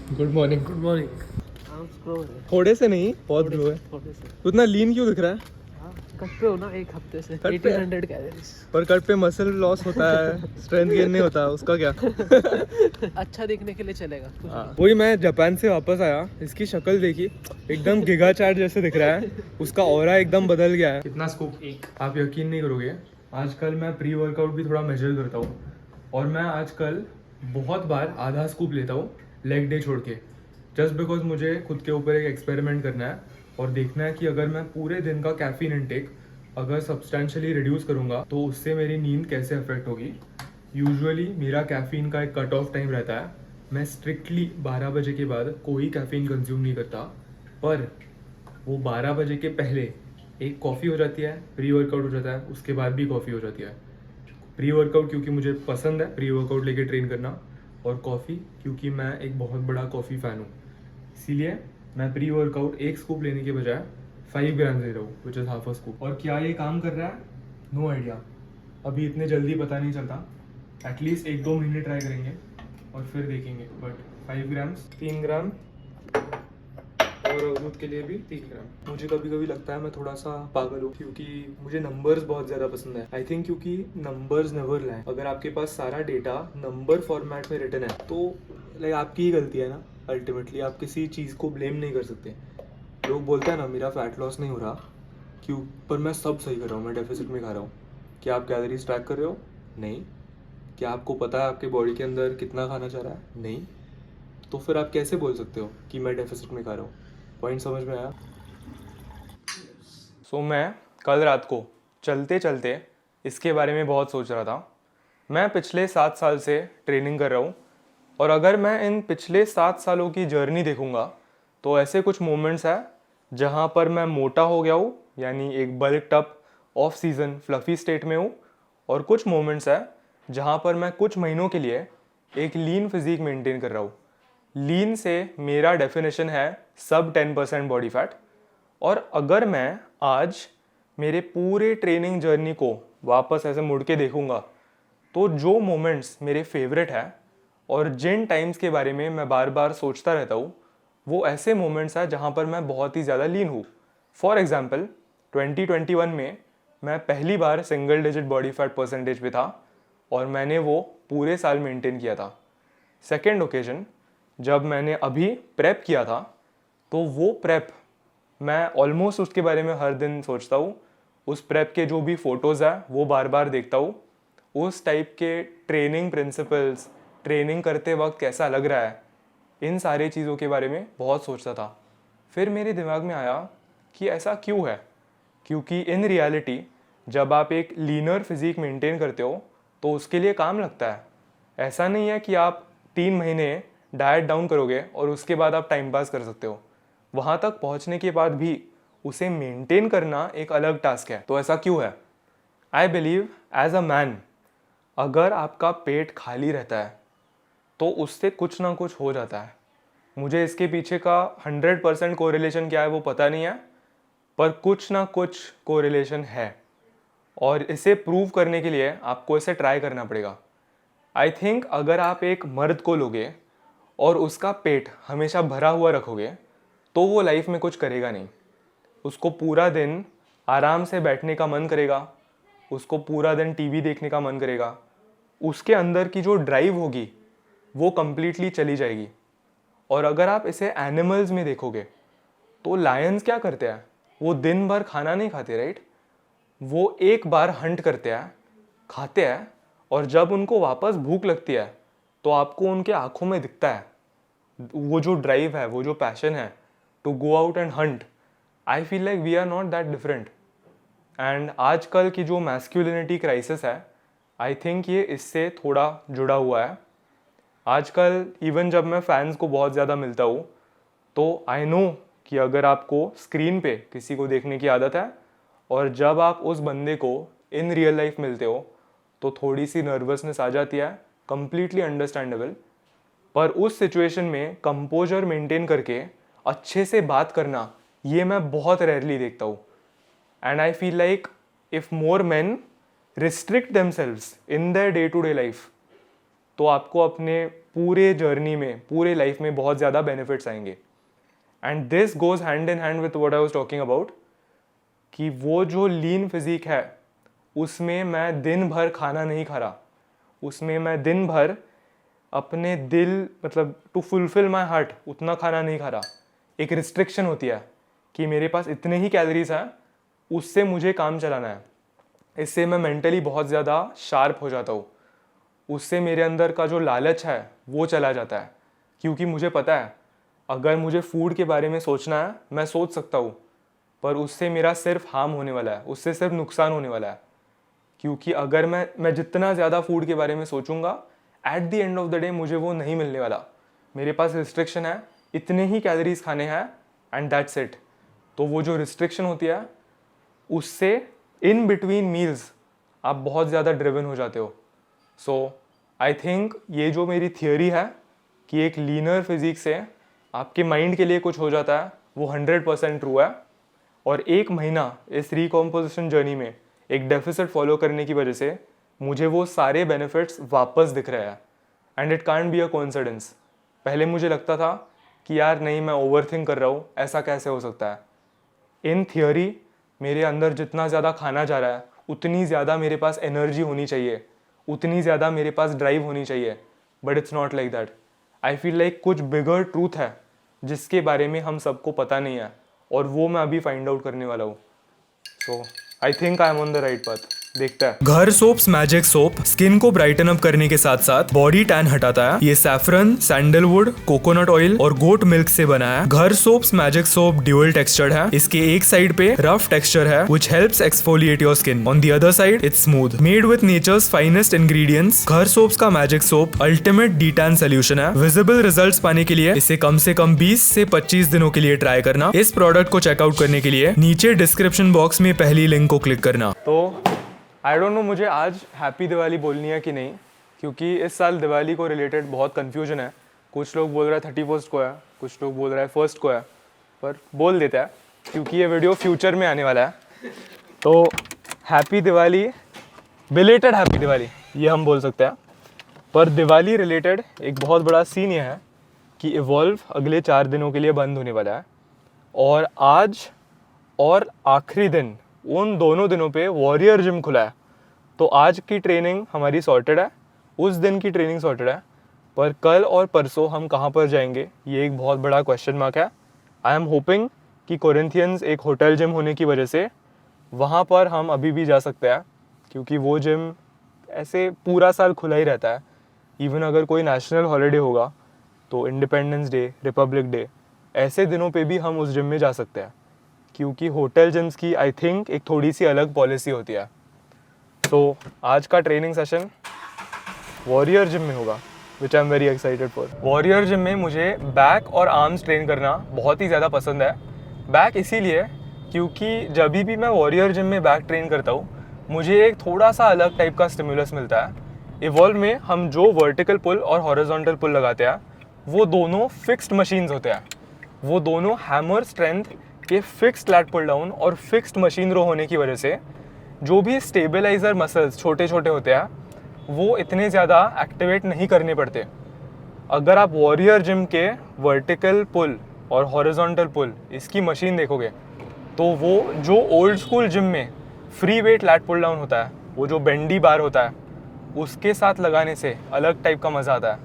Good morning. Good morning. Arms grow है थोड़े से नहीं, बहुत ग्रो है। थोड़े से। उतना लीन क्यों दिख रहा है? हाँ, कट पे हो ना एक हफ्ते से। कट पे? 1800 कैलोरीज। पर कट पे मसल लॉस होता है, स्ट्रेंथ गेन नहीं होता, उसका क्या? अच्छा दिखने के लिए चलेगा कुछ नहीं। वही मैं जापान से वापस आया, इसकी शक्ल देखी, एकदम गिगा चार्ट जैसे दिख रहा है, उसका ऑरा एकदम बदल गया है। कितना स्कूप? एक। आप यकीन नहीं करोगे, आजकल मैं प्री वर्कआउट भी थोड़ा मेजर करता हूँ और मैं आजकल बहुत बार आधा स्कूप लेता हूँ लेग डे छोड़ के, जस्ट बिकॉज मुझे खुद के ऊपर एक एक्सपेरिमेंट करना है और देखना है कि अगर मैं पूरे दिन का कैफीन इनटेक अगर सब्सटेंशियली रिड्यूस करूँगा तो उससे मेरी नींद कैसे अफेक्ट होगी। यूजुअली मेरा कैफीन का एक कट ऑफ टाइम रहता है, मैं स्ट्रिक्टली 12 बजे के बाद कोई कैफीन कंज्यूम नहीं करता, पर वो 12 बजे के पहले एक कॉफ़ी हो जाती है, प्री वर्कआउट हो जाता है, उसके बाद भी कॉफ़ी हो जाती है। प्री वर्कआउट क्योंकि मुझे पसंद है प्री वर्कआउट लेके ट्रेन करना, और कॉफ़ी क्योंकि मैं एक बहुत बड़ा कॉफ़ी फ़ैन हूँ, इसीलिए मैं प्री वर्कआउट एक स्कूप लेने के बजाय 5 ग्राम ले रहा हूँ, which is half a scoop. और क्या ये काम कर रहा है? नो आइडिया, अभी इतने जल्दी पता नहीं चलता, एटलीस्ट 1-2 महीने ट्राई करेंगे और फिर देखेंगे। बट 5 ग्राम्स, 3 ग्राम और दूध के लिए भी 3 ग्राम। मुझे कभी कभी लगता है मैं थोड़ा सा पागल हूँ क्योंकि मुझे नंबर्स बहुत ज़्यादा पसंद है। आई थिंक क्योंकि नंबर्स नेवर लाए, अगर आपके पास सारा डेटा नंबर फॉर्मेट में रिटन है तो लाइक आपकी ही गलती है ना, अल्टीमेटली आप किसी चीज़ को ब्लेम नहीं कर सकते। लोग बोलते हैं ना मेरा फैट लॉस नहीं हो रहा क्यों, पर मैं सब सही कर रहा हूँ, मैं डेफिसिट में खा रहा हूँ। क्या आप कैलोरीज ट्रैक कर रहे हो? नहीं। क्या आपको पता है आपके बॉडी के अंदर कितना खाना चाह रहा है? नहीं। तो फिर आप कैसे बोल सकते हो कि मैं डेफिसिट में खा रहा हूँ? पॉइंट समझ में आया? मैं कल रात को चलते चलते इसके बारे में बहुत सोच रहा था। मैं पिछले 7 साल से ट्रेनिंग कर रहा हूँ और अगर मैं इन पिछले 7 सालों की जर्नी देखूँगा तो ऐसे कुछ मोमेंट्स हैं जहाँ पर मैं मोटा हो गया हूँ, यानी एक bulk up of season fluffy state में हूँ, और कुछ मोमेंट्स हैं जहाँ पर मैं कुछ महीनों के लिए एक लीन फिजिक मेंटेन कर रहा हूँ। लीन से मेरा डेफिनेशन है सब 10% बॉडी फैट। और अगर मैं आज मेरे पूरे ट्रेनिंग जर्नी को वापस ऐसे मुड़ के देखूंगा तो जो मोमेंट्स मेरे फेवरेट हैं और जिन टाइम्स के बारे में मैं बार बार सोचता रहता हूँ वो ऐसे मोमेंट्स हैं जहाँ पर मैं बहुत ही ज़्यादा लीन हूँ। फॉर एग्जाम्पल 2021 में मैं पहली बार single digit body fat percentage पे था और मैंने वो पूरे साल मेंटेन किया था। सेकेंड ओकेजन जब मैंने अभी प्रेप किया था तो वो प्रेप मैं ऑलमोस्ट उसके बारे में हर दिन सोचता हूँ, उस प्रेप के जो भी फ़ोटोज़ हैं वो बार बार देखता हूँ, उस टाइप के ट्रेनिंग प्रिंसिपल्स, ट्रेनिंग करते वक्त कैसा लग रहा है, इन सारी चीज़ों के बारे में बहुत सोचता था। फिर मेरे दिमाग में आया कि ऐसा क्यों है, क्योंकि इन रियलिटी जब आप एक लीनर फिजिक मेंटेन करते हो तो उसके लिए काम लगता है। ऐसा नहीं है कि आप 3 महीने डाइट डाउन करोगे और उसके बाद आप टाइम पास कर सकते हो। वहाँ तक पहुँचने के बाद भी उसे मेंटेन करना एक अलग टास्क है। तो ऐसा क्यों है? I believe as a man, अगर आपका पेट खाली रहता है तो उससे कुछ ना कुछ हो जाता है। मुझे इसके पीछे का 100% कोरिलेशन क्या है वो पता नहीं है, पर कुछ ना कुछ कोरिलेशन है और इसे प्रूव करने के लिए आपको इसे ट्राई करना पड़ेगा। आई थिंक अगर आप एक मर्द को लोगे और उसका पेट हमेशा भरा हुआ रखोगे तो वो लाइफ में कुछ करेगा नहीं। उसको पूरा दिन आराम से बैठने का मन करेगा, उसको पूरा दिन टीवी देखने का मन करेगा, उसके अंदर की जो ड्राइव होगी वो कंप्लीटली चली जाएगी। और अगर आप इसे एनिमल्स में देखोगे तो लायंस क्या करते हैं, वो दिन भर खाना नहीं खाते, राइट? वो एक बार हंट करते हैं, खाते हैं, और जब उनको वापस भूख लगती है तो आपको उनके आंखों में दिखता है वो जो ड्राइव है, वो जो पैशन है to go out and hunt. I feel like we are not that different. And आजकल की जो मैस्कुलिनिटी क्राइसिस है, आई थिंक ये इससे थोड़ा जुड़ा हुआ है। आजकल इवन जब मैं फैंस को बहुत ज़्यादा मिलता हूँ तो आई नो कि अगर आपको स्क्रीन पे किसी को देखने की आदत है और जब आप उस बंदे को इन रियल लाइफ मिलते हो तो थोड़ी सी नर्वसनेस आ जाती है, कंप्लीटली अंडरस्टैंडेबल। पर उस सिचुएशन में कंपोजर मेंटेन करके अच्छे से बात करना ये मैं बहुत रेयरली देखता हूँ। And I feel like if more men restrict themselves in their day to day life, तो आपको अपने पूरे जर्नी में, पूरे लाइफ में बहुत ज़्यादा बेनिफिट्स आएंगे. And this goes hand in hand with what I was talking about, कि वो जो लीन फिजिक है उसमें मैं दिन भर खाना नहीं खा रहा, उसमें मैं दिन भर अपने दिल, मतलब टू फुलफिल माई हार्ट उतना खाना नहीं खा रहा. एक रिस्ट्रिक्शन होती है कि मेरे पास इतने ही कैलोरीज हैं, उससे मुझे काम चलाना है. इससे मैं मेंटली बहुत ज़्यादा शार्प हो जाता हूँ. उससे मेरे अंदर का जो लालच है वो चला जाता है, क्योंकि मुझे पता है अगर मुझे फूड के बारे में सोचना है मैं सोच सकता हूँ, पर उससे मेरा सिर्फ हार्म होने वाला है, उससे सिर्फ नुकसान होने वाला है. क्योंकि अगर मैं जितना ज़्यादा फूड के बारे में सोचूंगा, at the end of the day मुझे वो नहीं मिलने वाला. मेरे पास रिस्ट्रिक्शन है, इतने ही कैलोरीज खाने हैं एंड दैट्स इट. तो वो जो रिस्ट्रिक्शन होती है उससे इन बिटवीन मील्स आप बहुत ज़्यादा ड्रिवन हो जाते हो. सो आई थिंक ये जो मेरी थियोरी है कि एक लीनर फिजिक से आपके माइंड के लिए कुछ हो जाता है, वो 100% ट्रू है. और 1 महीना इस रिकॉम्पोजिशन जर्नी में एक डेफिसिट फॉलो करने की वजह से मुझे वो सारे बेनिफिट्स वापस दिख रहे हैं. And it can't be a coincidence. पहले मुझे लगता था कि यार नहीं, मैं ओवरथिंक कर रहा हूँ, ऐसा कैसे हो सकता है. इन थियोरी मेरे अंदर जितना ज़्यादा खाना जा रहा है उतनी ज़्यादा मेरे पास एनर्जी होनी चाहिए, उतनी ज़्यादा मेरे पास ड्राइव होनी चाहिए. But it's not like that. I feel like कुछ बिगर ट्रूथ है जिसके बारे में हम सबको पता नहीं है, और वो मैं अभी फाइंड आउट करने वाला हूँ. So I think I am on the right path. देखता है. Ghar soaps magic soap skin को ब्राइटन अप करने के साथ साथ बॉडी टैन हटाता है. ये सैफरन, सैंडलवुड, कोकोनट ऑयल और गोट मिल्क से बना है. Ghar soaps magic soap dual textured है. इसके एक साइड पे रफ टेक्सचर है which helps exfoliate your skin. On the other side it's smooth. Made with nature's finest ingredients. घर सोप्स का मैजिक सोप अल्टीमेट डीटैन सोल्यूशन है. विजिबल रिजल्ट्स पाने के लिए इसे कम से कम 20 से 25 दिनों के लिए ट्राई करना. इस प्रोडक्ट को चेकआउट करने के लिए नीचे डिस्क्रिप्शन बॉक्स में पहली लिंक को क्लिक करना. तो आई डोंट नो मुझे आज हैप्पी दिवाली बोलनी है कि नहीं, क्योंकि इस साल दिवाली को रिलेटेड बहुत कन्फ्यूजन है. कुछ लोग बोल रहे हैं 31st को है, कुछ लोग बोल रहे हैं 1st को है, पर बोल देता है क्योंकि ये वीडियो फ्यूचर में आने वाला है. तो happy Diwali, belated happy Diwali ये हम बोल सकते हैं. पर दिवाली रिलेटेड एक बहुत बड़ा सीन ये है कि इवॉल्व अगले 4 दिनों के लिए बंद होने वाला है. और आज और आखिरी दिन, उन दोनों दिनों पे वॉरियर जिम खुला है. तो आज की ट्रेनिंग हमारी सॉर्टेड है, उस दिन की ट्रेनिंग सॉर्टेड है, पर कल और परसों हम कहाँ पर जाएंगे ये एक बहुत बड़ा क्वेश्चन मार्क है. आई एम होपिंग कि कोरिंथियंस एक होटल जिम होने की वजह से वहाँ पर हम अभी भी जा सकते हैं, क्योंकि वो जिम ऐसे पूरा साल खुला ही रहता है. इवन अगर कोई नेशनल हॉलीडे होगा तो इंडिपेंडेंस डे, रिपब्लिक डे, ऐसे दिनों पे भी हम उस जिम में जा सकते हैं, क्योंकि होटल जिम्स की आई थिंक एक थोड़ी सी अलग पॉलिसी होती है. तो आज का ट्रेनिंग सेशन वॉरियर जिम में होगा, which I am very excited for. Warrior gym में मुझे बैक और आर्म्स ट्रेन करना बहुत ही ज़्यादा पसंद है. बैक इसीलिए क्योंकि जब भी मैं वॉरियर जिम में बैक ट्रेन करता हूँ मुझे एक थोड़ा सा अलग टाइप का स्टिमुलस मिलता है. इवॉल्व में हम जो वर्टिकल पुल और हॉरिजॉन्टल पुल लगाते हैं वो दोनों फिक्स्ड मशीन्स होते हैं. वो दोनों हैमर स्ट्रेंथ के फिक्स्ड लैट पुल डाउन और फिक्स्ड मशीन रो होने की वजह से जो भी स्टेबलाइजर मसल्स छोटे छोटे होते हैं वो इतने ज़्यादा एक्टिवेट नहीं करने पड़ते. अगर आप वॉरियर जिम के वर्टिकल पुल और हॉरिजॉन्टल पुल इसकी मशीन देखोगे तो वो जो ओल्ड स्कूल जिम में free weight lat pull down होता है, वो जो बेंडी बार होता है, उसके साथ लगाने से अलग टाइप का मज़ा आता है.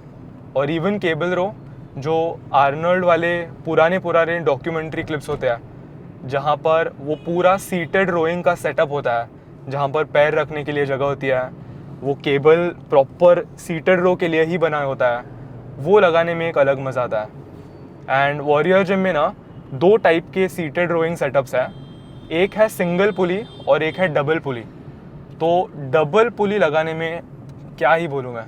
और इवन केबल रो, जो आर्नल्ड वाले पुराने डॉक्यूमेंट्री क्लिप्स होते हैं जहाँ पर वो पूरा सीटेड रोइंग का सेटअप होता है, जहाँ पर पैर रखने के लिए जगह होती है, वो केबल प्रॉपर सीटेड रो के लिए ही बना होता है, वो लगाने में एक अलग मज़ा आता है. एंड वॉरियर जिम में ना 2 टाइप के सीटेड रोइंग सेटअप्स हैं. एक है सिंगल पुली और एक है डबल पुली. तो डबल पुली लगाने में क्या ही बोलूँ मैं.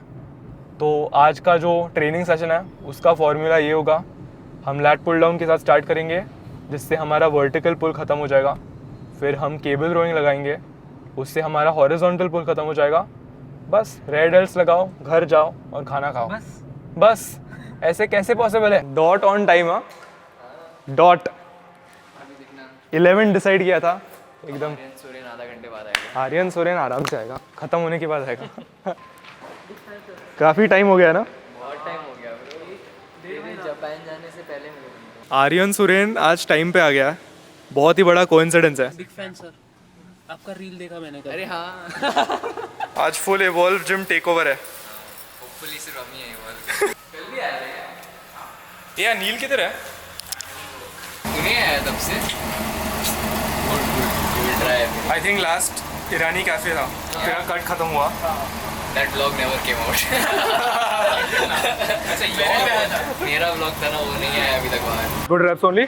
तो आज का जो ट्रेनिंग सेशन है उसका फॉर्मूला ये होगा, हम लैट पुल डाउन के साथ स्टार्ट करेंगे जिससे हमारा वर्टिकल पुल ख़त्म हो जाएगा. फिर हम केबल रोइंग लगाएंगे, उससे हमारा हॉरिजॉन्टल पुल ख़त्म हो जाएगा. बस रेड एल्स लगाओ, घर जाओ और खाना खाओ. बस ऐसे कैसे पॉसिबल है. Dot on time. हाँ, डॉट 11 डिसाइड किया था एकदम. सूर्य आधा घंटे बाद आएगा. आर्यन सोरेन आराम से आएगा, ख़त्म होने के बाद आएगा. काफ़ी टाइम हो गया ना। बहुत टाइम हो गया ब्रो, तेरे जापान जाने से पहले मिले। आर्यन सुरेन आज टाइम पे आ गया है। बहुत ही बड़ा कोइंसिडेंस है। बिग फैन सर, आपका रील देखा मैंने कल। अरे हाँ, आज full evolve gym take over है। होपफुली सिर्फ हम ही हैं वो। कल भी आया है, ये अनिल किधर है? उन्हें आया तब से। Good good good drive. I think last Irani cafe था, तेरा कट खत्म हुआ। That vlog never came out. मेरा व्लॉग था ना, वो नहीं आया अभी तक बाहर। Good wraps only.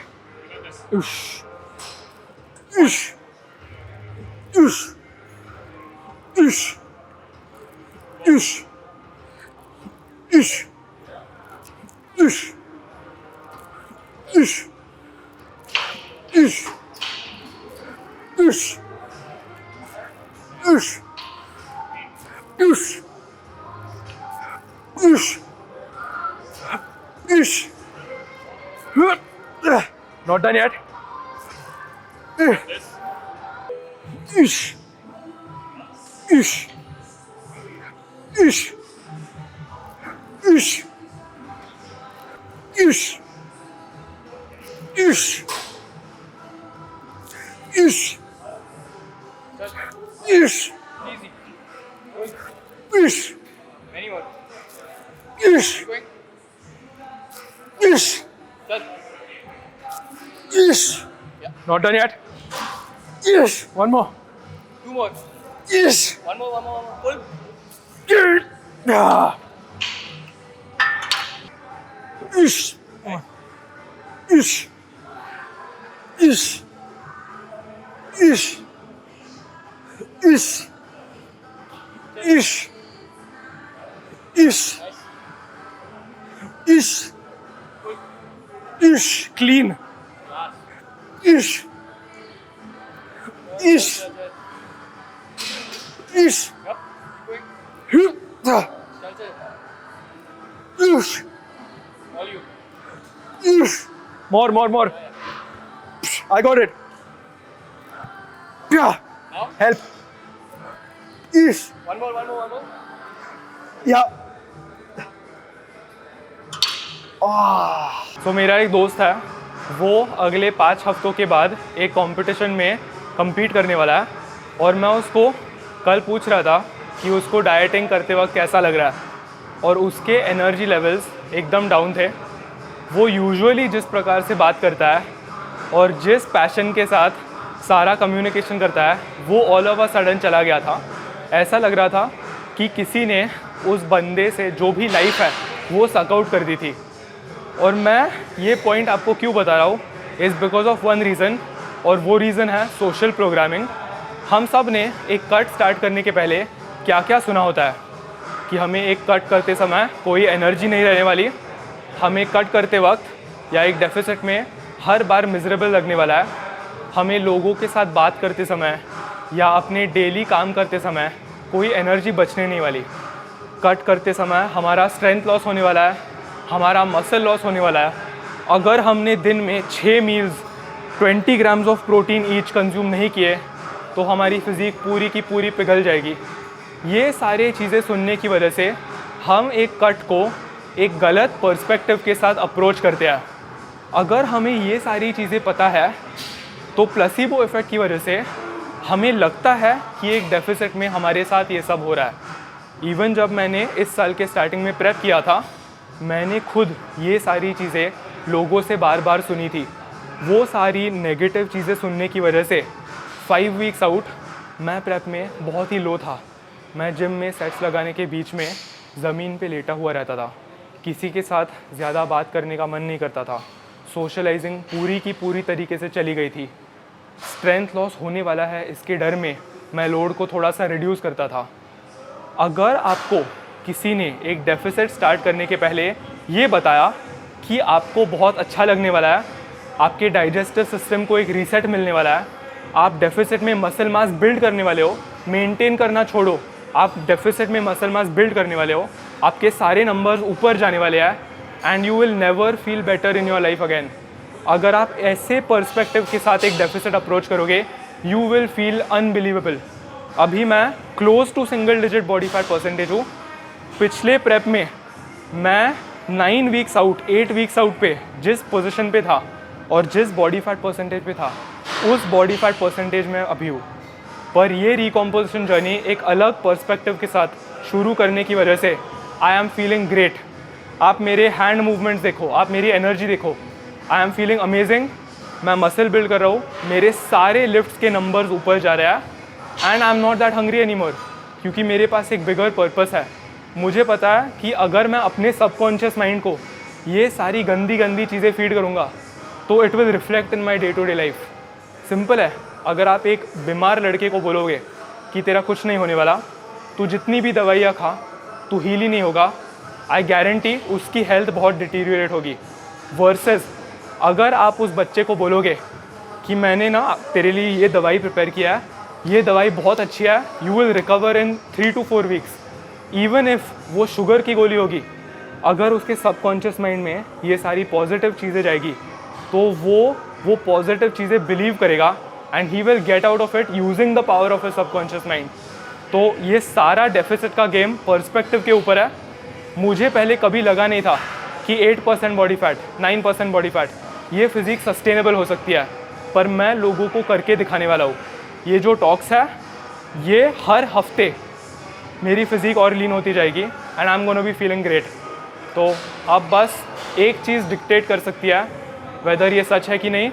Not done yet. Ish. Ish. Ish. Ish. Ish. Ish. Ish. Ish. Ish. Many more. Ish. Ish. Ish. Not done yet. Yes. One more. Two more. Yes. One more. Pull. Ah. Ish. Ish. Ish. Ish. Ish. Ish. Ish. Ish. Ish. Clean. Ish. Ish. Ish. Ish. Ish. More. I got it. Yeah. Help. Ish. One more. या तो मेरा एक दोस्त है, वो अगले 5 हफ्तों के बाद एक कंपटीशन में compete करने वाला है और मैं उसको कल पूछ रहा था कि उसको डाइटिंग करते वक्त कैसा लग रहा है और उसके एनर्जी लेवल्स एकदम डाउन थे। वो यूजुअली जिस प्रकार से बात करता है और जिस पैशन के साथ सारा कम्युनिकेशन करता है वो ऑल ऑफ अ सडन चला गया था। ऐसा लग रहा था कि किसी ने उस बंदे से जो भी लाइफ है वो सक आउट कर दी थी। और मैं ये पॉइंट आपको क्यों बता रहा हूँ is because of one reason, और वो रीज़न है सोशल प्रोग्रामिंग। हम सब ने एक कट स्टार्ट करने के पहले क्या क्या सुना होता है कि हमें एक कट करते समय कोई एनर्जी नहीं रहने वाली, हमें कट करते वक्त या एक डेफिसिट में हर बार मिजरेबल लगने वाला है, हमें लोगों के साथ बात करते समय या अपने डेली काम करते समय कोई एनर्जी बचने नहीं वाली, कट करते समय हमारा स्ट्रेंथ लॉस होने वाला है, हमारा मसल लॉस होने वाला है। अगर हमने दिन में 6 meals 20 grams of protein each consume नहीं किए तो हमारी फिज़ीक पूरी की पूरी पिघल जाएगी। ये सारी चीज़ें सुनने की वजह से हम एक कट को एक गलत पर्सपेक्टिव के साथ अप्रोच करते हैं। अगर हमें ये सारी चीज़ें पता है तो प्लेसिबो इफ़ेक्ट की वजह से हमें लगता है कि एक डेफिसिट में हमारे साथ ये सब हो रहा है। इवन जब मैंने इस साल के स्टार्टिंग में प्रेप किया था, मैंने खुद ये सारी चीज़ें लोगों से बार बार सुनी थी। वो सारी नेगेटिव चीज़ें सुनने की वजह से 5 वीक्स आउट मैं प्रेप में बहुत ही लो था। मैं जिम में सेट्स लगाने के बीच में ज़मीन पे लेटा हुआ रहता था, किसी के साथ ज़्यादा बात करने का मन नहीं करता था, सोशलाइजिंग पूरी की पूरी तरीके से चली गई थी। स्ट्रेंथ लॉस होने वाला है इसके डर में मैं लोड को थोड़ा सा रिड्यूस करता था। अगर आपको किसी ने एक डेफिसिट स्टार्ट करने के पहले ये बताया कि आपको बहुत अच्छा लगने वाला है, आपके डाइजेस्टिव सिस्टम को एक रीसेट मिलने वाला है, आप डेफिसिट में मसल मास बिल्ड करने वाले हो, मेंटेन करना छोड़ो, आप डेफिसिट में मसल मास बिल्ड करने वाले हो, आपके सारे नंबर्स ऊपर जाने वाले हैं and you will never feel better in your life again. अगर आप ऐसे पर्सपेक्टिव के साथ एक डेफिसिट अप्रोच करोगे यू विल फील अनबिलीवेबल। अभी मैं close to single digit body fat percentage हूँ पिछले प्रेप में मैं 9 वीक्स आउट 8 वीक्स आउट पे जिस पोजीशन पे था और जिस बॉडी फैट परसेंटेज पे था, उस बॉडी फैट परसेंटेज में अभी हूँ। पर ये रिकॉम्पोजिशन जर्नी एक अलग पर्सपेक्टिव के साथ शुरू करने की वजह से आई एम फीलिंग ग्रेट। आप मेरे हैंड मूवमेंट्स देखो, आप मेरी एनर्जी देखो, आई एम फीलिंग अमेजिंग। मैं मसल बिल्ड कर रहा हूँ, मेरे सारे लिफ्ट्स के नंबर्स ऊपर जा रहे हैं and I am not that hungry anymore, क्योंकि मेरे पास एक बिगर पर्पस है। मुझे पता है कि अगर मैं अपने सबकॉन्शियस माइंड को ये सारी गंदी गंदी चीज़ें फीड करूँगा तो it will reflect in my day to day life. Simple है, अगर आप एक बीमार लड़के को बोलोगे कि तेरा कुछ नहीं होने वाला, तू जितनी भी दवाइयाँ खा, तू हील ही नहीं होगा, आई गारंटी उसकी हेल्थ बहुत डिटीरियोरेट होगी। वर्सेस अगर आप उस बच्चे को बोलोगे कि मैंने ना तेरे लिए ये दवाई प्रिपेयर किया है, ये दवाई बहुत अच्छी है, you will recover in 3 to 4 weeks, even if वो शुगर की गोली होगी, अगर उसके सबकॉन्शियस माइंड में ये सारी पॉजिटिव चीज़ें जाएगी तो वो पॉजिटिव चीज़ें बिलीव करेगा and he will get out of it using the power of his subconscious mind. तो ये सारा डेफिसिट का गेम पर्सपेक्टिव के ऊपर है। मुझे पहले कभी लगा नहीं था कि 8% बॉडी फैट, 9% बॉडी फैट, ये फिज़िक सस्टेनेबल हो सकती है, पर मैं लोगों को करके दिखाने वाला हूँ। ये जो टॉक्स है, ये हर हफ्ते मेरी फिज़िक और लीन होती जाएगी and I am gonna be feeling great. तो अब बस एक चीज़ डिक्टेट कर सकती है वेदर ये सच है कि नहीं,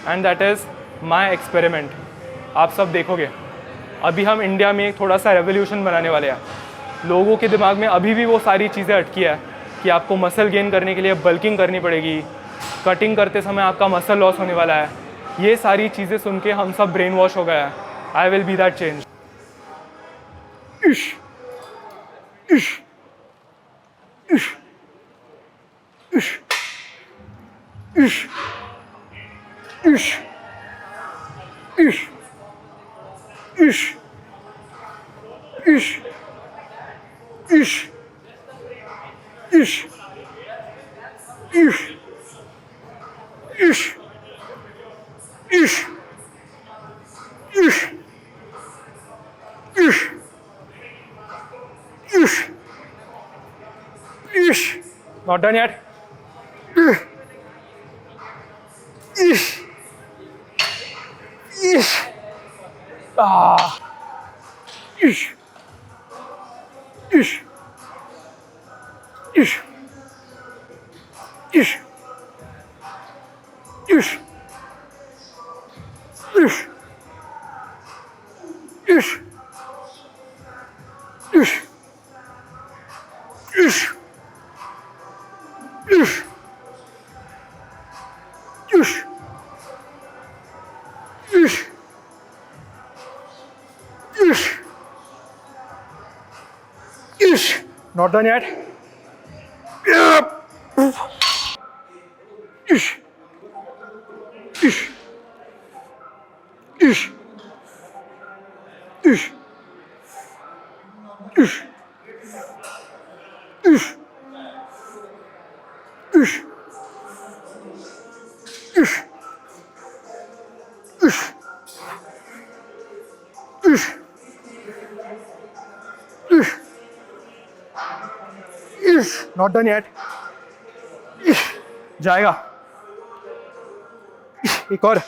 and that is my experiment. आप सब देखोगे, अभी हम इंडिया में एक थोड़ा सा रेवोल्यूशन बनाने वाले हैं। लोगों के दिमाग में अभी भी वो सारी चीज़ें अटकी है कि आपको मसल गेन करने के लिए बल्किंग करनी पड़ेगी, कटिंग करते समय आपका मसल लॉस होने वाला है। ये सारी चीज़ें सुन के हम सब ब्रेन वॉश हो गया है। I will be that change. Not done yet. Not done yet. Not done yet. जाएगा, एक और।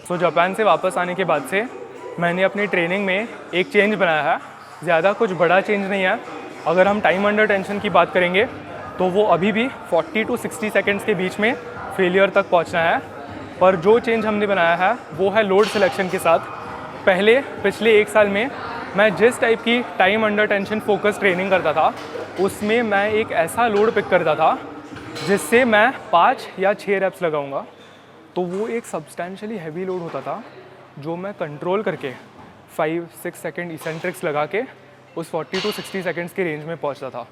तो जापान से वापस आने के बाद से मैंने अपनी ट्रेनिंग में एक चेंज बनाया है। ज़्यादा कुछ बड़ा चेंज नहीं है। अगर हम टाइम अंडर टेंशन की बात करेंगे तो वो अभी भी 40 to 60 सेकेंड्स के बीच में फेलियर तक पहुंचना है। पर जो चेंज हमने बनाया है वो है लोड सिलेक्शन के साथ। पहले पिछले 1 साल में मैं जिस टाइप की time under tension focus training करता था, उसमें मैं एक ऐसा लोड पिक करता था जिससे मैं 5 या 6 रेप्स लगाऊंगा। तो वो एक सब्सटैंशियली हैवी लोड होता था जो मैं कंट्रोल करके 5-6 सेकेंड इसेंट्रिक्स लगा के उस 40 to 60 सेकेंड्स के रेंज में पहुंचता था।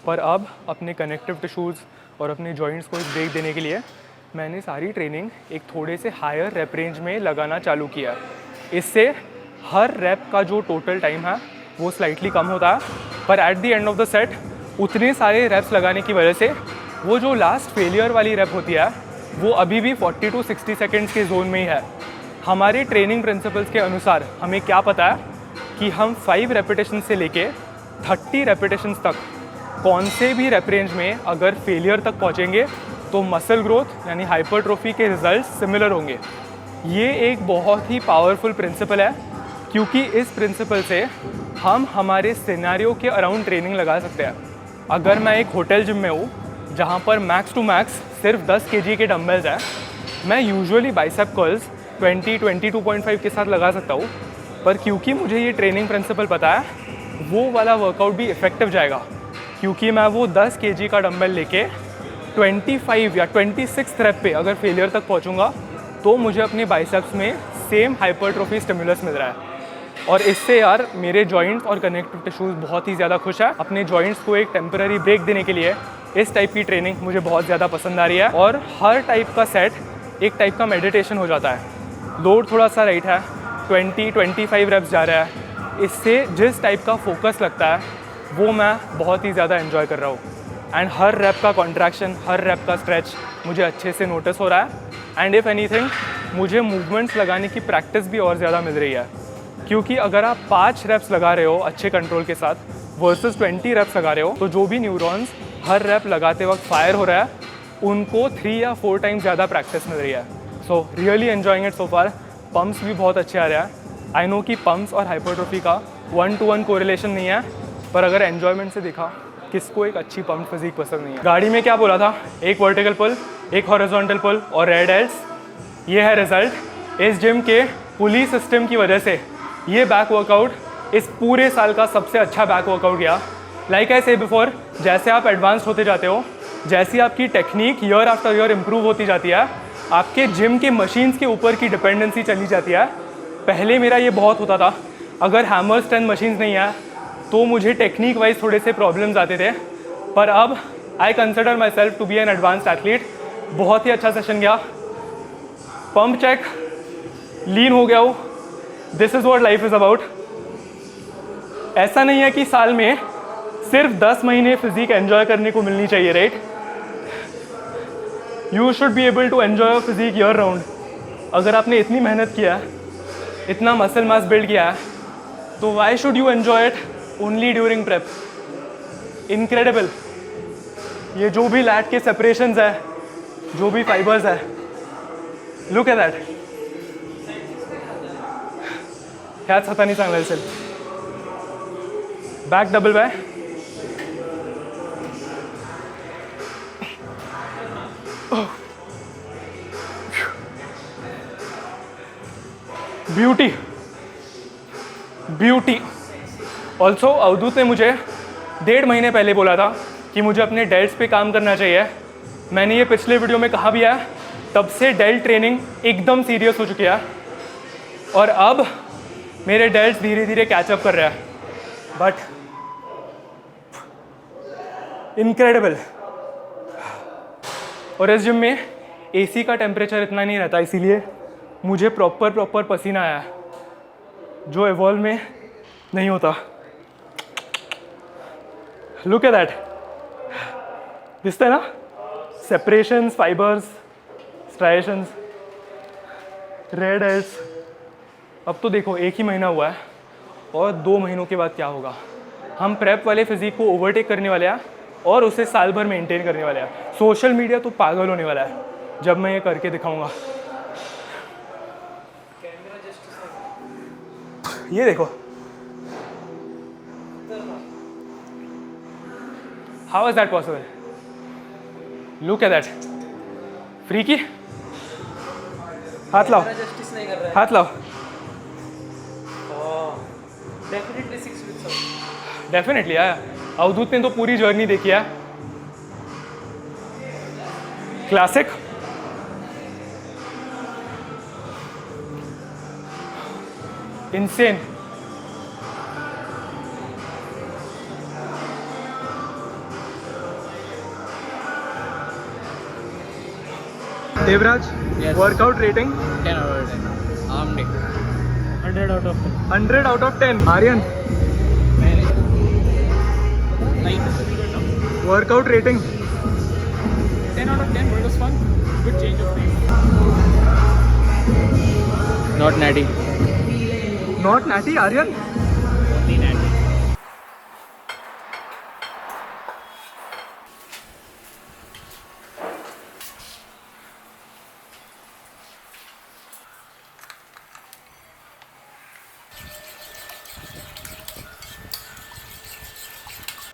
पर अब अपने कनेक्टिव टिश्यूज़ और अपने जॉइंट्स को एक ब्रेक देने के लिए मैंने सारी ट्रेनिंग एक थोड़े से हायर रेप रेंज में लगाना चालू किया। इससे हर रैप का जो टोटल टाइम है वो स्लाइटली कम होता है, पर at the end of the set उतने सारे रैप्स लगाने की वजह से वो जो लास्ट फेलियर वाली रैप होती है वो अभी भी 40 to 60 सेकेंड्स के जोन में ही है। हमारे ट्रेनिंग प्रिंसिपल्स के अनुसार हमें क्या पता है कि हम 5 रेपिटेशन से लेके 30 रेपिटेशन तक कौन से भी रेप रेंज में अगर फेलियर तक पहुँचेंगे तो मसल ग्रोथ यानी हाइपरट्रोफी के रिजल्ट सिमिलर होंगे। ये एक बहुत ही पावरफुल प्रिंसिपल है, क्योंकि इस प्रिंसिपल से हम हमारे सिनेरियो के अराउंड ट्रेनिंग लगा सकते हैं। अगर मैं एक होटल जिम में हूँ जहाँ पर मैक्स टू मैक्स सिर्फ 10 kg के डंबल्स हैं, मैं यूजुअली बाइसेप कर्ल्स 22.5 के साथ लगा सकता हूँ, पर क्योंकि मुझे ये ट्रेनिंग प्रिंसिपल पता है वो वाला वर्कआउट भी इफ़ेक्टिव जाएगा, क्योंकि मैं वो 10 kg का डंबल लेके 25 या 26 रेप पे अगर फेलियर तक पहुँचूँगा तो मुझे अपने बाइसेप्स में सेम हाइपरट्रोफी स्टिमुलस मिल रहा है। और इससे यार मेरे जॉइंट्स और कनेक्टिव टिश्यूज़ बहुत ही ज़्यादा खुश है। अपने जॉइंट्स को एक टेम्पररी ब्रेक देने के लिए इस टाइप की ट्रेनिंग मुझे बहुत ज़्यादा पसंद आ रही है। और हर टाइप का सेट एक टाइप का मेडिटेशन हो जाता है। लोड थोड़ा सा राइट है, 20-25 रेप्स जा रहा है। इससे जिस टाइप का फोकस लगता है वो मैं बहुत ही ज़्यादा एंजॉय कर रहा हूँ। एंड हर रैप का कॉन्ट्रैक्शन, हर रैप का स्ट्रेच मुझे अच्छे से नोटिस हो रहा है। एंड इफ़ एनीथिंग मुझे मूवमेंट्स लगाने की प्रैक्टिस भी और ज़्यादा मिल रही है, क्योंकि अगर आप 5 रेप्स लगा रहे हो अच्छे कंट्रोल के साथ वर्सेस 20 रेप्स लगा रहे हो तो जो भी न्यूरॉन्स हर रैप लगाते वक्त फायर हो रहा है उनको 3 या 4 टाइम्स ज़्यादा प्रैक्टिस मिल रही है। So really enjoying it so far. Pumps भी बहुत अच्छे आ रहे हैं। आई नो कि पम्प्स और हाइपरट्रोफी का 1-to-1 कोरिलेशन नहीं है, पर अगर एन्जॉयमेंट से देखा किसको एक अच्छी पम्प फिजिक पसंद नहीं है। गाड़ी में क्या बोला था, एक वर्टिकल पुल, एक हॉरिजॉन्टल पुल और रेड एल्स। ये है रिजल्ट। इस जिम के पुली सिस्टम की वजह से ये बैक वर्कआउट इस पूरे साल का सबसे अच्छा बैक वर्कआउट गया। लाइक आई से बिफोर, जैसे आप एडवांस होते जाते हो, जैसी आपकी technique year after year improve होती जाती है, आपके जिम के मशीन्स के ऊपर की डिपेंडेंसी चली जाती है। पहले मेरा ये बहुत होता था, अगर हैमर स्ट्रेंथ मशीन्स नहीं है तो मुझे टेक्निक वाइज थोड़े से प्रॉब्लम्स आते थे, पर अब I consider myself to be an advanced athlete. बहुत ही अच्छा सेशन गया, पंप चेक, लीन हो गया हो। This is what life is about. ऐसा नहीं है कि साल में सिर्फ 10 महीने फिजिक एंजॉय करने को मिलनी चाहिए, right? You should be able to enjoy physique year round. अगर आपने इतनी मेहनत किया है, इतना मसल मास बिल्ड किया है, तो why should you enjoy it only during prep? Incredible. ये जो भी लैट के सेपरेशंस है, जो भी फाइबर्स है, लुक एट दैट। ह्याच हाताने चांगलं असेल। Back double bye, beauty beauty. Also Avdhoot ने मुझे 1.5 महीने पहले बोला था कि मुझे अपने डेल्ट्स पे काम करना चाहिए। मैंने ये पिछले वीडियो में कहा भी है, तब से डेल्ट ट्रेनिंग एकदम सीरियस हो चुकी है और अब मेरे डेल्ट्स धीरे धीरे कैचअप कर रहे हैं। But incredible. और इस जिम में एसी का टेम्परेचर इतना नहीं रहता, इसीलिए मुझे प्रॉपर पसीना आया है, जो एवॉल्व में नहीं होता। Look at that. दिखता है ना, separations, fibres, striations, red else. अब तो देखो 1 ही महीना हुआ है और 2 महीनों के बाद क्या होगा। हम प्रेप वाले फिजिक को ओवरटेक करने वाले हैं और उसे साल भर मेंटेन करने वाले हैं। सोशल मीडिया तो पागल होने वाला है जब मैं ये करके दिखाऊंगा। ये देखो, how is that possible? Look at that. Freaky, हाथ लाओ, जस्टिस नहीं कर रहा है। हाथ लाओ। Definitely 6 weeks out. डेफिनेटली आया। अवधूत ने तो पूरी जर्नी देखी है। Classic. Insane. Devraj, Yes. Workout rating 10 out of 10. Arm day. 100 out of 10. 100 out of 10। Aryan, 9. Workout rating 10 out of 10. It was fun. Good change of pace. Not natty. Not natty. Aryan,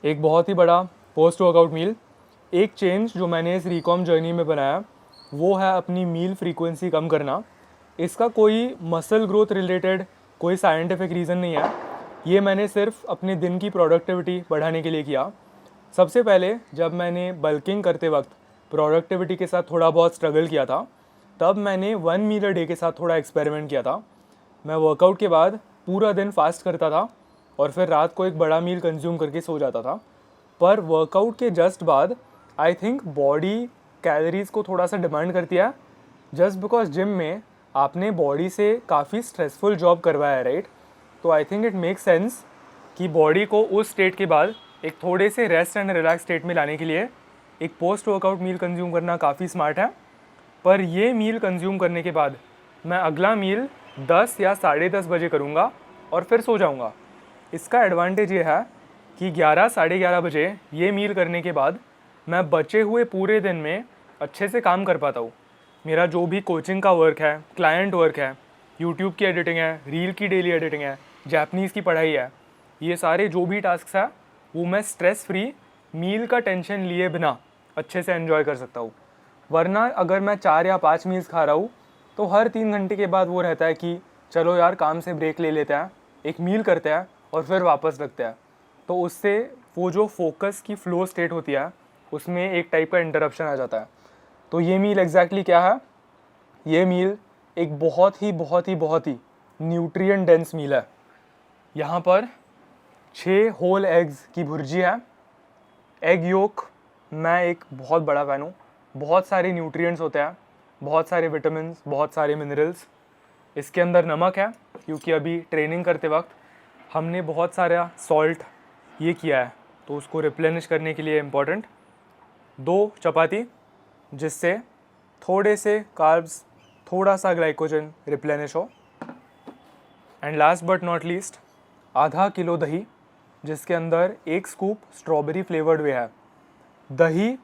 एक बहुत ही बड़ा post workout meal. एक change जो मैंने इस रिकॉम journey में बनाया वो है अपनी मील फ्रीक्वेंसी कम करना। इसका कोई मसल ग्रोथ रिलेटेड कोई साइंटिफिक रीज़न नहीं है, ये मैंने सिर्फ अपने दिन की प्रोडक्टिविटी बढ़ाने के लिए किया। सबसे पहले जब मैंने बल्किंग करते वक्त प्रोडक्टिविटी के साथ थोड़ा बहुत स्ट्रगल किया था, तब मैंने 1 मील अ डे के साथ थोड़ा एक्सपेरिमेंट किया था। मैं वर्कआउट के बाद पूरा दिन फास्ट करता था और फिर रात को एक बड़ा मील कंज्यूम करके सो जाता था। पर वर्कआउट के जस्ट बाद आई थिंक बॉडी कैलोरीज़ को थोड़ा सा डिमांड करती है, जस्ट बिकॉज जिम में आपने बॉडी से काफ़ी स्ट्रेसफुल जॉब करवाया है, राइट? तो I think it make sense कि बॉडी को उस स्टेट के बाद एक थोड़े से रेस्ट एंड रिलैक्स स्टेट में लाने के लिए एक पोस्ट वर्कआउट मील कंज्यूम करना काफ़ी स्मार्ट है। पर ये मील कंज्यूम करने के बाद मैं अगला मील 10 या 10:30 बजे करूँगा और फिर सो जाऊँगा। इसका एडवांटेज ये है कि 11 साढ़े 11 बजे ये मील करने के बाद मैं बचे हुए पूरे दिन में अच्छे से काम कर पाता हूँ। मेरा जो भी कोचिंग का वर्क है, क्लाइंट वर्क है, यूट्यूब की एडिटिंग है, रील की डेली एडिटिंग है, जापनीज़ की पढ़ाई है, ये सारे जो भी टास्क है वो मैं स्ट्रेस फ्री मील का टेंशन लिए बिना अच्छे से एंजॉय कर सकता हूँ। वरना अगर मैं 4 या 5 मील्स खा रहा हूँ तो हर 3 घंटे के बाद वो रहता है कि चलो यार काम से ब्रेक ले लेते हैं, एक मील करते हैं और फिर वापस लगते हैं। तो उससे वो जो फोकस की फ्लो स्टेट होती है उसमें एक टाइप का इंटरप्शन आ जाता है। तो ये मील एग्जैक्टली क्या है? ये मील एक बहुत ही न्यूट्रिएंट डेंस मील है। यहाँ पर 6 होल एग्स की भुर्जी है। एग योक मैं एक बहुत बड़ा फ़ैन हूँ। बहुत सारे न्यूट्रिएंट्स होते हैं, बहुत सारे विटामिन्स, बहुत सारे मिनरल्स। इसके अंदर नमक है क्योंकि अभी ट्रेनिंग करते वक्त हमने बहुत सारा सॉल्ट ये किया है, तो उसको रिप्लेनिश करने के लिए इम्पॉर्टेंट। 2 चपाती जिससे थोड़े से कार्ब्स, थोड़ा सा ग्लाइकोजन रिप्लेनिश हो। And last but not least आधा किलो दही जिसके अंदर 1 स्कूप स्ट्रॉबेरी फ्लेवर्ड वे है। दही,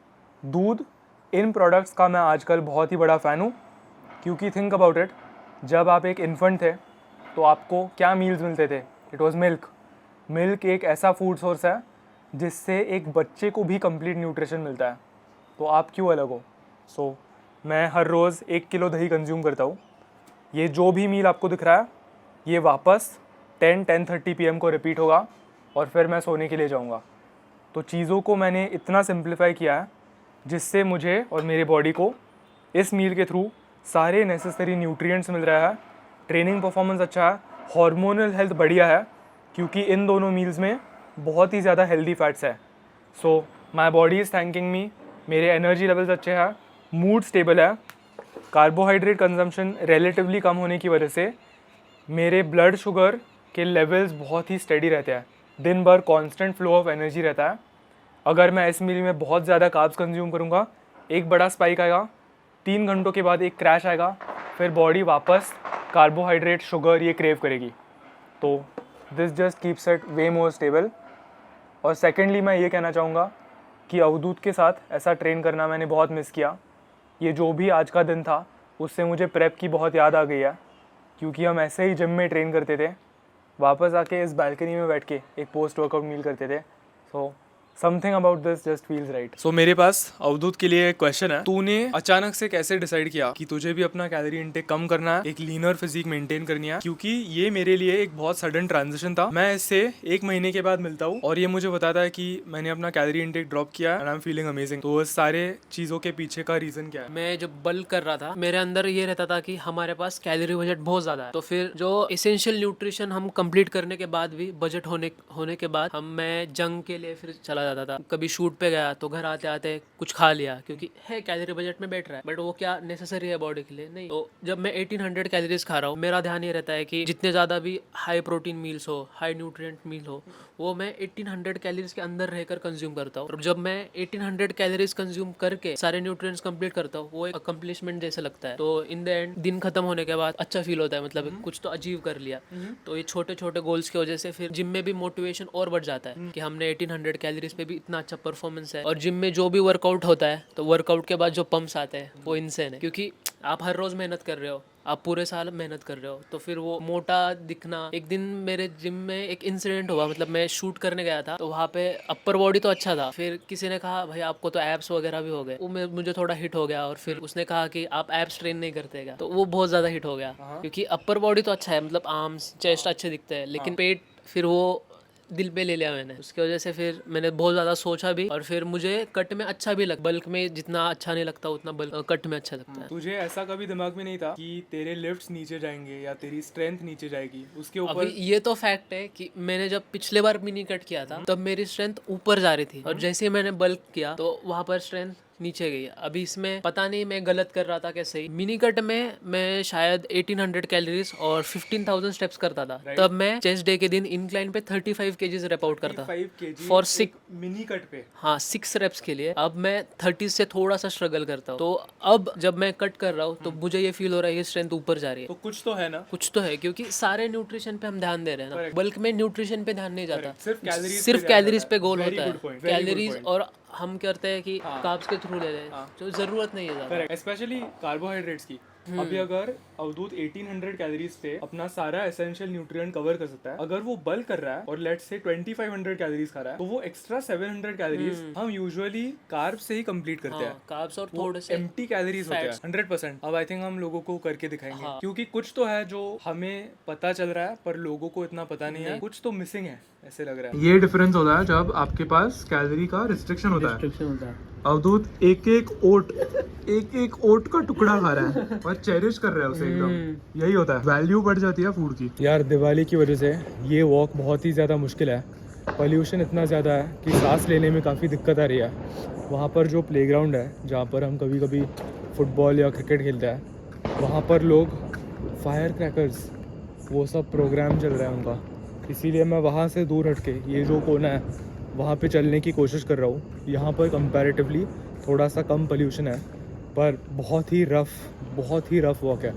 दूध, इन प्रोडक्ट्स का मैं आजकल बहुत ही बड़ा फ़ैन हूँ क्योंकि थिंक अबाउट इट, जब आप एक इन्फेंट थे तो आपको क्या मील्स मिलते थे? It was milk. मिल्क एक ऐसा फूड सोर्स है जिससे एक बच्चे को भी कंप्लीट न्यूट्रिशन मिलता है। तो आप क्यों अलग हो? सो मैं हर रोज़ 1 किलो दही कंज्यूम करता हूँ। ये जो भी मील आपको दिख रहा है ये वापस 10-10:30 PM को रिपीट होगा और फिर मैं सोने के लिए जाऊँगा। तो चीज़ों को मैंने इतना सिंप्लीफाई किया है जिससे मुझे और मेरे बॉडी को इस मील के थ्रू सारे नेसेसरी न्यूट्रिएंट्स मिल रहा है। ट्रेनिंग परफॉर्मेंस अच्छा है, हार्मोनल हेल्थ बढ़िया है क्योंकि इन दोनों मील्स में बहुत ही ज़्यादा हेल्दी फैट्स है। So my body is thanking me. मेरे एनर्जी लेवल्स अच्छे हैं, मूड स्टेबल है। कार्बोहाइड्रेट कंजम्पशन रिलेटिवली कम होने की वजह से मेरे ब्लड शुगर के लेवल्स बहुत ही स्टेडी रहते हैं। दिन भर कांस्टेंट फ्लो ऑफ एनर्जी रहता है। अगर मैं इस मील में बहुत ज़्यादा कार्ब्स कंज्यूम करूँगा, एक बड़ा स्पाइक आएगा, 3 घंटों के बाद एक क्रैश आएगा, फिर बॉडी वापस कार्बोहाइड्रेट, शुगर ये क्रेव करेगी। तो this just keeps it way more stable. और सेकेंडली मैं ये कहना चाहूँगा कि अवधूत के साथ ऐसा ट्रेन करना मैंने बहुत मिस किया। ये जो भी आज का दिन था उससे मुझे प्रेप की बहुत याद आ गई है क्योंकि हम ऐसे ही जिम में ट्रेन करते थे, वापस आके इस बालकनी में बैठ के एक पोस्ट वर्कआउट मील करते थे। So something about this just feels right. So मेरे पास अवधूत के लिए एक क्वेश्चन है। तूने अचानक से कैसे डिसाइड किया कि तुझे भी अपना कैलोरी इंटेक कम करना है, एक लीनर फिजिक मेंटेन करनी है? क्योंकि ये मेरे लिए एक बहुत सडन ट्रांजिशन था। मैं इससे 1 महीने के बाद मिलता हूँ और ये मुझे बताता है कि मैंने अपना कैलोरी इंटेक ड्रॉप किया and I am feeling amazing. तो इस सारे चीजों के पीछे का रीजन क्या है? मैं जब बल्क कर रहा था मेरे अंदर ये रहता था कि हमारे पास कैलोरी बजट बहुत ज्यादा है, तो फिर जो एसेंशियल न्यूट्रिशन हम कंप्लीट करने के बाद भी बजट होने के बाद मैं जंक के लिए फिर चला जाता था। कभी शूट पे गया तो घर आते आते कुछ खा लिया क्योंकि है कैलोरी बजट में बैठ रहा है, बट वो क्या नेसेसरी है बॉडी के लिए? नहीं। तो जब मैं 1800 कैलोरीज खा रहा हूँ, मेरा ध्यान ये रहता है कि जितने ज़्यादा भी हाई प्रोटीन मील्स हो, हाई न्यूट्रिएंट मील हो, वो मैं 1800 कैलोरीज के अंदर रहकर कंज्यूम करता हूँ। और जब मैं 1800 कैलोरीज कंज्यूम करके सारे न्यूट्रिएंट्स कंप्लीट करता हूँ, वो एक अकम्पलिशमेंट जैसा लगता है। तो इन द एंड दिन खत्म होने के बाद अच्छा फील होता है, मतलब कुछ तो अचीव कर लिया। तो ये छोटे छोटे गोल्स की वजह से फिर जिम में भी मोटिवेशन और बढ़ जाता है कि हमने 1800 कैलोरीज पे भी इतना अच्छा परफॉर्मेंस है। और जिम में जो भी वर्कआउट होता है तो वर्कआउट के बाद जो पंप्स आते हैं वो इनसेन है, क्योंकि आप हर रोज मेहनत कर रहे हो, आप पूरे साल मेहनत कर रहे हो, तो फिर वो मोटा दिखना। एक दिन मेरे जिम में एक इंसिडेंट हुआ, मतलब मैं शूट करने गया था, तो वहाँ पे अपर बॉडी तो अच्छा था, फिर किसी ने कहा भाई आपको तो एब्स वगैरह भी हो गए। वो मुझे थोड़ा हिट हो गया, और फिर उसने कहा कि आप एब्स ट्रेन नहीं करते क्या, तो वो बहुत ज़्यादा हिट हो गया। क्योंकि अपर बॉडी तो अच्छा है, मतलब आर्म्स चेस्ट अच्छे दिखते हैं, लेकिन पेट फिर वो दिल पे ले लिया मैंने। उसकी वजह से फिर मैंने बहुत ज़्यादा सोचा भी, और फिर मुझे कट में अच्छा भी लगा। बल्क में जितना अच्छा नहीं लगता उतना बल्क कट में अच्छा लगता है। तुझे ऐसा कभी दिमाग में नहीं था कि तेरे लिफ्ट्स नीचे जाएंगे या तेरी स्ट्रेंथ नीचे जाएगी उसके ऊपर? अभी ये तो फैक्ट है कि मैंने जब पिछले बार मिनी कट किया था तब मेरी स्ट्रेंथ ऊपर जा रही थी, और जैसे ही मैंने बल्क किया तो वहाँ पर स्ट्रेंथ नीचे गई। अभी इसमें पता नहीं मैं गलत कर रहा था कैसे ही। मिनी कट में मैं शायद 1800 कैलोरीज और 15,000 स्टेप्स करता था। तब मैं चेस्ट डे के दिन इंक्लाइन पे 35 केजीज रेप आउट करता 5 kg फॉर 6 मिनी कट पे। हाँ 6 रेप्स के लिए। अब मैं 30 से थोड़ा सा स्ट्रगल करता हूँ, तो अब जब मैं कट कर रहा हूँ तो मुझे ये फील हो रहा है ये स्ट्रेंथ ऊपर जा रही है। तो कुछ तो है ना? कुछ तो है, क्योंकि सारे न्यूट्रिशन पे हम ध्यान दे रहे हैं ना, बल्क में न्यूट्रिशन पे ध्यान नहीं जाता, सिर्फ कैलोरीज पे गोल Very होता good point, है। very good calories point. और हम करते हैं कि कार्ब्स के थ्रू ले लें, जो जरूरत नहीं है ज़्यादा। करेक्ट, स्पेशली कार्बोहाइड्रेट्स की। अभी अगर अवधूत 1800 कैलोरीज पे अपना सारा एसेंशियल न्यूट्रिएंट कवर कर सकता है, अगर वो बल्क कर रहा है और लेट्स से 2500 कैलोरीज खा रहा है, तो वो एक्स्ट्रा 700 कैलोरीज हम यूजुअली कार्ब से ही कंप्लीट करते हैं। कार्ब्स और थोड़े से एम्प्टी कैलोरीज होते हैं 100%। अब आई थिंक हम लोगों को करके दिखाएंगे, क्योंकि कुछ तो है जो हमें पता चल रहा है पर लोगों को इतना पता नहीं है, कुछ तो मिसिंग है ऐसे लग रहा है। ये डिफरेंस होता है जब आपके पास कैलोरी का रिस्ट्रिक्शन होता है। अवधूत एक एक ओट का टुकड़ा खा रहा है और चेरिश कर रहा है उसे एकदम। यही होता है, वैल्यू बढ़ जाती है फूड की। यार दिवाली की वजह से ये वॉक बहुत ही ज़्यादा मुश्किल है। पोल्यूशन इतना ज़्यादा है कि सांस लेने में काफ़ी दिक्कत आ रही है। वहाँ पर जो प्लेग्राउंड है जहाँ पर हम कभी कभी फुटबॉल या क्रिकेट खेलते हैं, वहाँ पर लोग फायर क्रैकर्स वो सब प्रोग्राम चल रहा है उनका, इसीलिए मैं वहाँ से दूर हट के ये जो कोना है वहाँ पे चलने की कोशिश कर रहा हूँ। यहाँ पर कंपैरेटिवली थोड़ा सा कम पोल्यूशन है, पर बहुत ही रफ़ वॉक है।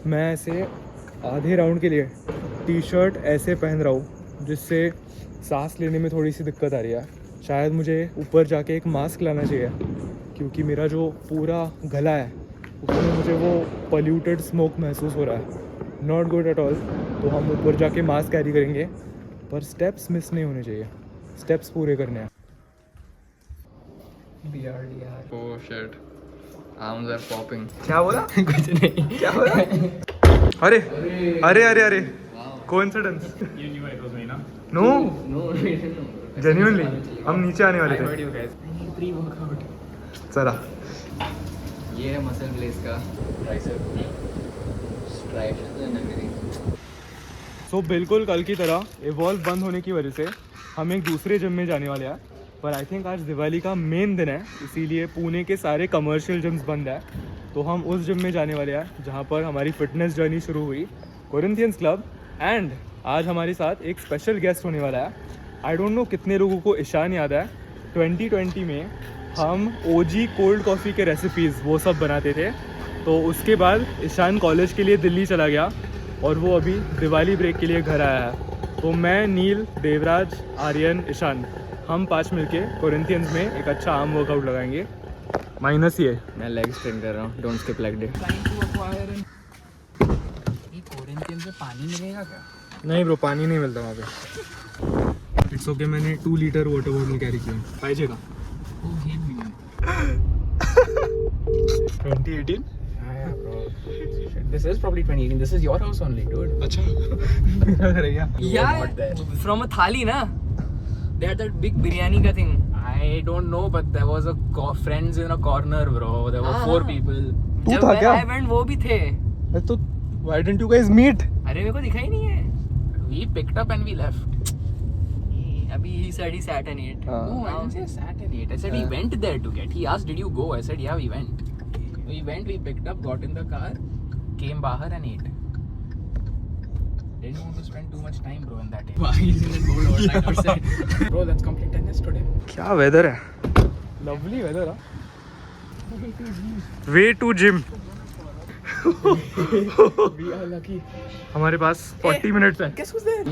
मैं ऐसे आधे राउंड के लिए टी शर्ट ऐसे पहन रहा हूँ जिससे सांस लेने में थोड़ी सी दिक्कत आ रही है। शायद मुझे ऊपर जाके एक मास्क लाना चाहिए, क्योंकि मेरा जो पूरा गला है उसमें मुझे वो पोल्यूटेड स्मोक महसूस हो रहा है। Not good at all. तो हम ऊपर जाके मास्क कैरी करेंगे, पर स्टेप्स मिस नहीं होने चाहिए, स्टेप्स पूरे करने हैं। Oh shit. Arms are popping. क्या बोला? कुछ नहीं. क्या बोला? अरे अरे अरे अरे कोइंसिडेंस? नो जेन्युइनली हम नीचे आने वाले थे। चला ये है मसल प्लेस का ट्राइसेप, स्ट्राइप्स एंड एवरीथिंग। सो बिल्कुल कल की तरह इवॉल्व बंद होने की वजह से हम एक दूसरे जिम में जाने वाले हैं, पर आई थिंक आज दिवाली का मेन दिन है, इसीलिए पुणे के सारे कमर्शियल जिम्स बंद है। तो हम उस जिम में जाने वाले हैं जहाँ पर हमारी फिटनेस जर्नी शुरू हुई, कोरिंथियंस क्लब। एंड आज हमारे साथ एक स्पेशल गेस्ट होने वाला है। आई डोंट नो कितने लोगों को ईशान याद है, 2020 में हम OG कोल्ड कॉफ़ी के रेसिपीज़ वो सब बनाते थे। तो उसके बाद ईशान कॉलेज के लिए दिल्ली चला गया और वो अभी दिवाली ब्रेक के लिए घर आया है। तो मैं, नील, देवराज, आर्यन, ईशान, हम 5 मिलके कोरिंथियंस में एक अच्छा आर्म वर्कआउट लगाएंगे। माइनस ये मैं लेग स्ट्रेन कर रहा हूँ, don't skip leg day. Corinthians में पानी मिलेगा क्या? नहीं ब्रो, पानी नहीं मिलता वहाँ पे। इट्स ओके, मैंने 2 लीटर वाटर बॉटल कैरी किया। पाइजेगा 2018? This is probably 2018. This is your house only, dude. अच्छा मेरा घर है क्या? Yeah, from a thali, na? They had that big biryani ka thing. I don't know, but there was a friends in a corner, bro. There were 4 people. तू जब था क्या? I went, वो भी थे. तो why didn't you guys meet? अरे मेरे को दिखा ही नहीं है. We picked up and we left. अभी he said he sat and ate. हाँ. No, I didn't say sat and ate. I said he went there to get. He asked, did you go? I said, yeah, we went. We went, we picked up, got in the car, came bahar and ate. Didn't want to spend too much time, bro, in that area. Why is in that bowl all night outside? Bro, that's complete tennis today. क्या weather है, lovely weather है। Way to gym. We are lucky. हमारे पास 40 minutes है। Guess who's there?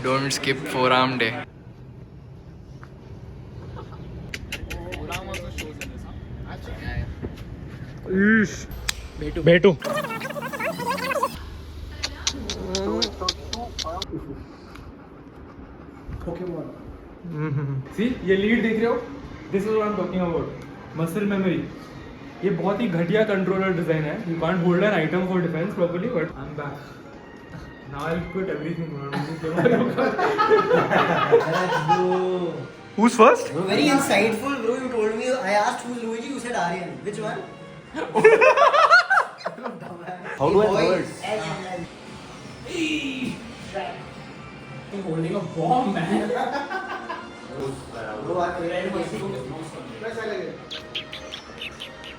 Don't skip forearm day. बेटू सी ये lead देख रहे हो, this is what I am talking about, muscle memory. ये बहुत ही घटिया कंट्रोलर डिजाइन है, you can't hold an item for defence properly, but I am back now, I quit everything. Who's first? Very insightful, bro. You told me. I asked who's Luigi. You said Aryan. Which one? How do I know it? I'm holding a bomb, man. Bro,